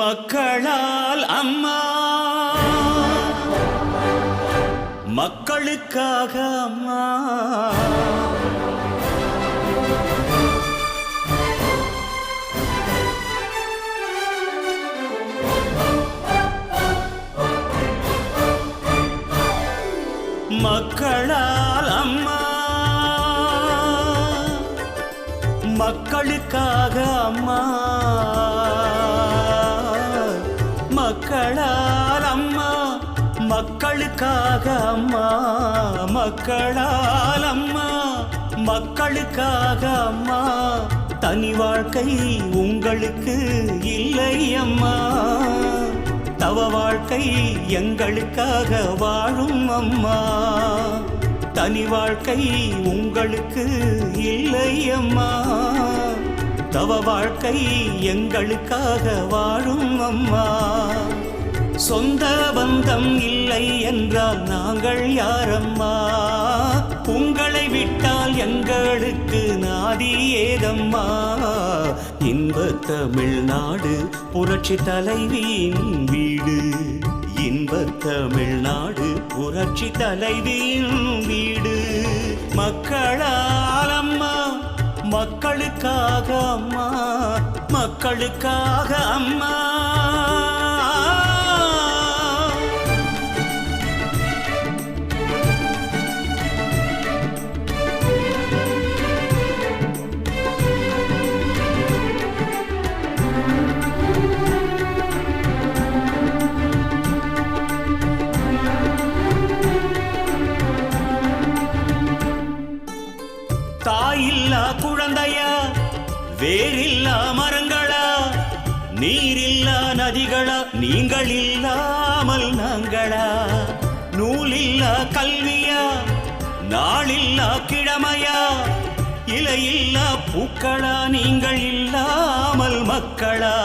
மக்களால் அம்மா, மக்களுக்காக அம்மா. மக்களால் அம்மா, மக்களுக்காக அம்மா. மக்களால் அம்மா, மக்களுக்காக அம்மா. மக்களால் அம்மா, மக்களுக்காக அம்மா. தனி வாழ்க்கை உங்களுக்கு இல்லை அம்மா, தவ வாழ்க்கை எங்களுக்காக வாழும் அம்மா. தனி வாழ்க்கை உங்களுக்கு இல்லை அம்மா, தவ வாழ்க்கை எங்களுக்காக வாழும் அம்மா. சொந்த பந்தம் இல்லை என்றால் நாங்கள் யாரம்மா? உங்களை விட்டால் எங்களுக்கு நாதி ஏதம்மா? இன்ப தமிழ்நாடு புரட்சி தலைவியின் வீடு, இன்ப தமிழ்நாடு புரட்சி தலைவியின் வீடு. மக்களால் அம்மா, மக்களுக்காக அம்மா, மக்களுக்காக அம்மா. தாயில்லா குழந்தையா, வேரில்லா மரங்களா, நீரில்லா நதிகளா, நீங்கள் இல்லாமல் நாங்களா? நூலில்லா கல்வியா, நாளில்லா கிழமையா, இலையில்லா பூக்களா, நீங்கள் இல்லாமல் மக்களா?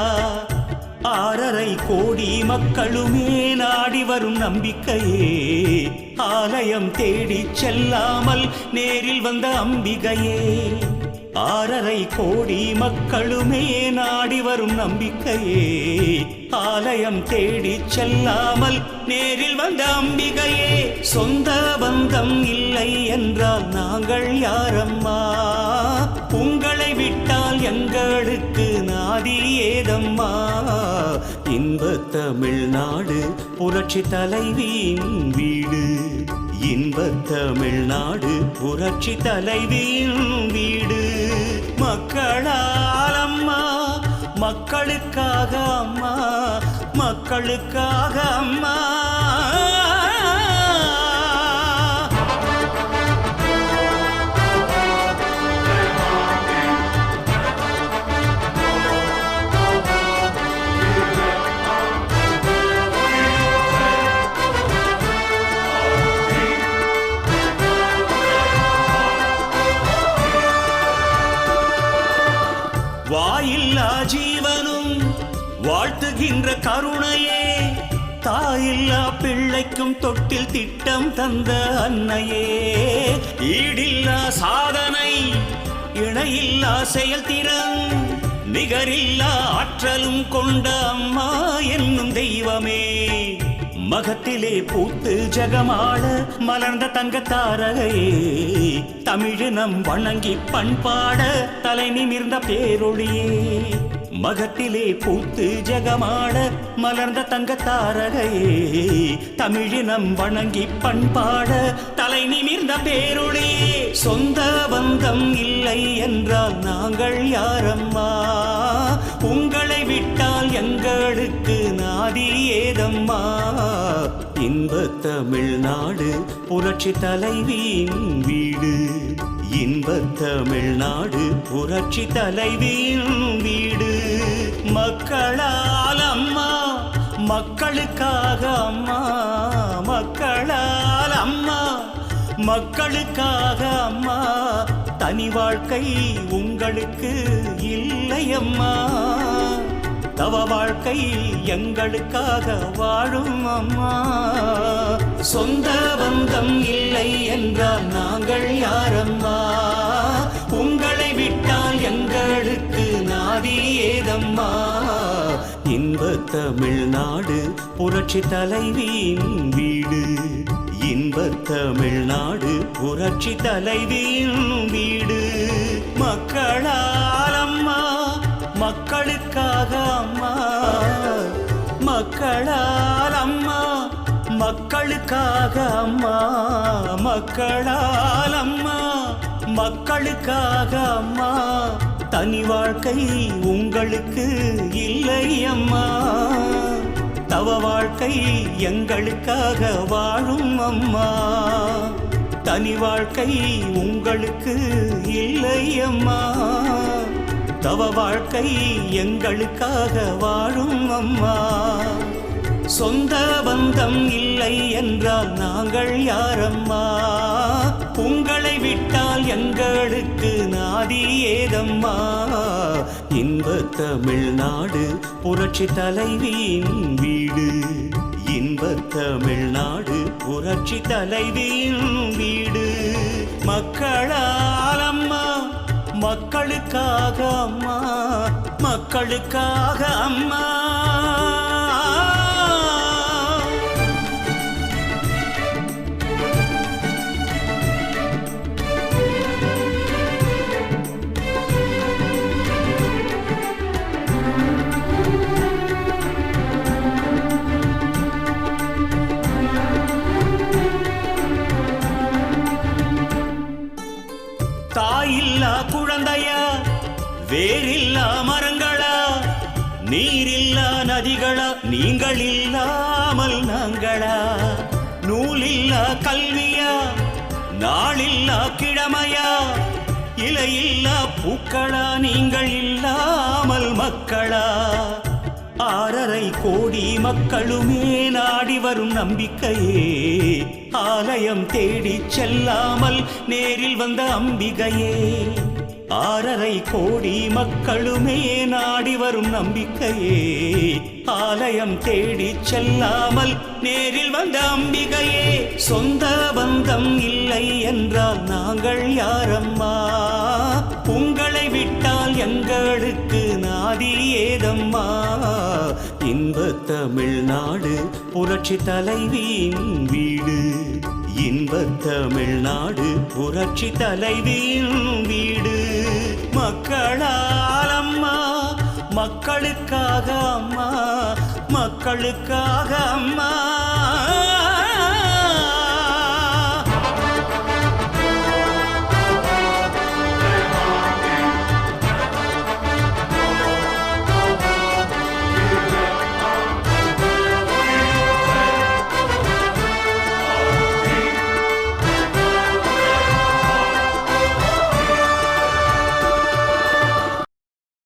6.5 கோடி மக்களுமே நாடி வரும் நம்பிக்கையே, ஆலயம் தேடி செல்லாமல் நேரில் வந்த அம்பிகையே. 6.5 கோடி மக்களுமே நாடி வரும் நம்பிக்கையே, ஆலயம் தேடி செல்லாமல் நேரில் வந்த அம்பிகையே. சொந்த பந்தம் இல்லை என்றால் நாங்கள் யாரம்மா? உங்களை விட்டால் எங்களுக்கு நாதி ஏதம்மா? இன்ப தமிழ்நாடு புரட்சி தலைவியின் வீடு, இன்ப தமிழ்நாடு புரட்சி தலைவியின் வீடு. மக்களால் அம்மா, மக்களுக்காக அம்மா, மக்களுக்காக அம்மா. வாயில்லா ஜீவனும் வாழ்த்துகின்ற கருணையே, தாயில்லா பிள்ளைக்கும் தொட்டில் திட்டம் தந்த அன்னையே. ஈடில்லா சாதனை, இணையில்லா செயல்திறன், நிகரில்லா ஆற்றலும் கொண்ட அம்மா என்னும் தெய்வமே. மகத்திலே பூத்து ஜகமாள மலர்ந்த தங்க தாரகையே, தமிழினம் வணங்கி பண்பாட தலை நிமிர்ந்த பேரொழியே. மகத்திலே பூத்து ஜகமாள மலர்ந்த தங்க தாரகையே, தமிழினம் வணங்கி பண்பாட தலை நிமிர்ந்த பேரொழியே. சொந்த பந்தம் இல்லை என்றால் நாங்கள் யாரம்மா? உங்களை விட்டால் எங்களுக்கு நாதி ஏதம்மா? இன்ப தமிழ்நாடு புரட்சி தலைவியின் வீடு, இன்ப தமிழ்நாடு புரட்சி தலைவியின் வீடு. மக்களால் அம்மா, மக்களுக்காக அம்மா, மக்களால் அம்மா, மக்களுக்காக அம்மா. தனி வாழ்க்கை உங்களுக்கு இல்லை அம்மா, தவ வாழ்க்கை எங்களுக்காக வாழும் அம்மா. சொந்த பந்தம் இல்லை என்றால் நாங்கள் யாரம்மா? உங்களை விட்டால் எங்களுக்கு நாதி ஏதம்மா? இன்பத் தமிழ்நாடு புரட்சி தலைவியின் வீடு. இன்பத் தமிழ்நாடு புரட்சி தலைவியின் வீடு. மக்களால் அம்மா, மக்களுக்காக அம்மா, மக்களால் அம்மா, மக்களுக்காக அம்மா, மக்களால் அம்மா, மக்களுக்காக அம்மா. தனி வாழ்க்கை உங்களுக்கு இல்லை அம்மா, தவ வாழ்க்கை எங்களுக்காக வாழும் அம்மா. தனி வாழ்க்கை உங்களுக்கு இல்லை அம்மா, தவ வாழ்க்கை எங்களுக்காக வாழும் அம்மா. சொந்த பந்தம் இல்லை என்றால் நாங்கள் யாரம்மா, உங்களை விட்டால் எங்களுக்கு நாதி ஏதம்மா. இன்பத் தமிழ்நாடு புரட்சி தலைவியின் வீடு. இன்பத் தமிழ்நாடு புரட்சி தலைவியின் வீடு. மக்களால் அம்மா, மக்களுக்காக அம்மா, மக்களுக்காக அம்மா. தாயில்லா குழந்தையா, வேரில்லா மரங்களா, நீரில்லா நதிகளா, நீங்கள் இல்லாமல் நாங்களா? நூலில்லா கல்வியா, நாளில்லா கிழமையா, இலையில்லா பூக்களா, நீங்கள் இல்லாமல் மக்களா? 6.5 கோடி மக்களுமே நாடி வரும் நம்பிக்கையே, ஆலயம் தேடி செல்லாமல் நேரில் வந்த அம்பிகையே. 6.5 கோடி மக்களுமே நாடி வரும் நம்பிக்கையே, ஆலயம் தேடி செல்லாமல் நேரில் வந்த அம்பிகையே. சொந்த பந்தம் இல்லை என்றால் நாங்கள் யாரம்மா, உங்களை விட்டால் எங்களுக்கு நாதி ஏதம்மா. இன்பத் தமிழ்நாடு புரட்சி தலைவியின் வீடு. இன்பத் தமிழ்நாடு புரட்சி தலைவியின் வீடு. மக்களால் அம்மா, மக்களுக்காக அம்மா, மக்களுக்காக அம்மா.